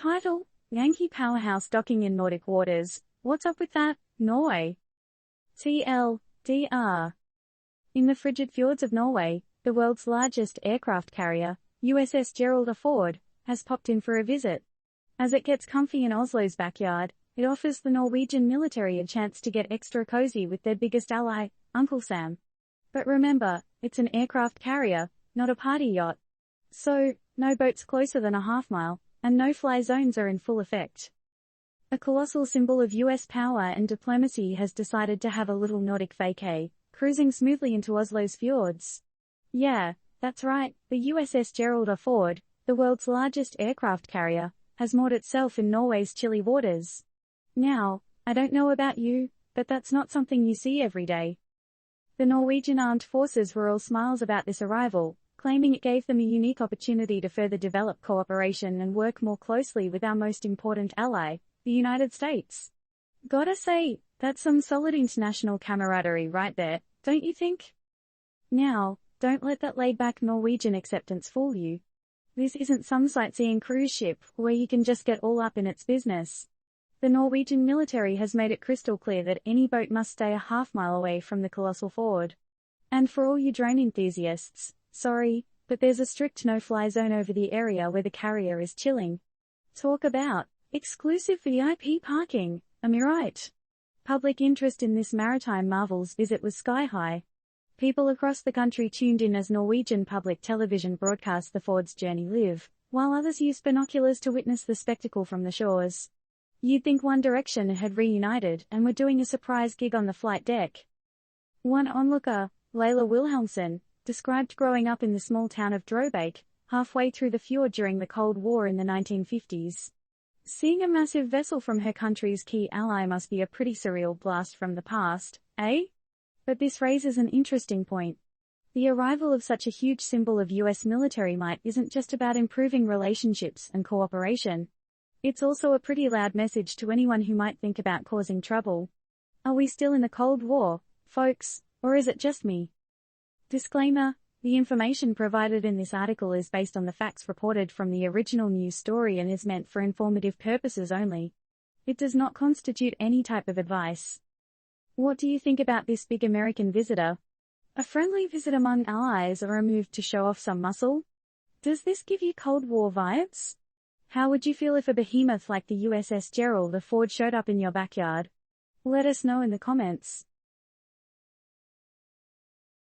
Title: Yankee Powerhouse docking in Nordic waters. What's up with that, Norway? TLDR. In the frigid fjords of Norway, the world's largest aircraft carrier, USS Gerald R, has popped in for a visit. As it gets comfy in Oslo's backyard, it offers the Norwegian military a chance to get extra cozy with their biggest ally, Uncle Sam. But remember, it's an aircraft carrier, not a party yacht. So, no boats closer than a half-mile, and no-fly zones are in full effect. A colossal symbol of US power and diplomacy has decided to have a little Nordic vacay, cruising smoothly into Oslo's fjords. Yeah, that's right, the USS Gerald R, the world's largest aircraft carrier, has moored itself in Norway's chilly waters. Now, I don't know about you, but that's not something you see every day. The Norwegian armed forces were all smiles about this arrival, claiming it gave them a unique opportunity to further develop cooperation and work more closely with our most important ally, the United States. Gotta say, that's some solid international camaraderie right there, don't you think? Now, don't let that laid-back Norwegian acceptance fool you. This isn't some sightseeing cruise ship where you can just get all up in its business. The Norwegian military has made it crystal clear that any boat must stay a half-mile away from the colossal fjord. And for all you drone enthusiasts, sorry, but there's a strict no-fly zone over the area where the carrier is chilling. Talk about exclusive VIP parking, am I right? Public interest in this maritime marvel's visit was sky-high. People across the country tuned in as Norwegian public television broadcast the fjord's journey live, while others used binoculars to witness the spectacle from the shores. You'd think One Direction had reunited and were doing a surprise gig on the flight deck. One onlooker, Layla Wilhelmsen, described growing up in the small town of Drobak, halfway through the fjord during the Cold War in the 1950s. Seeing a massive vessel from her country's key ally must be a pretty surreal blast from the past, eh? But this raises an interesting point. The arrival of such a huge symbol of US military might isn't just about improving relationships and cooperation. It's also a pretty loud message to anyone who might think about causing trouble. Are we still in the Cold War, folks, or is it just me? Disclaimer: the information provided in this article is based on the facts reported from the original news story and is meant for informative purposes only. It does not constitute any type of advice. What do you think about this big American visitor? A friendly visit among allies or a move to show off some muscle? Does this give you Cold War vibes? How would you feel if a behemoth like the USS Gerald R showed up in your backyard? Let us know in the comments.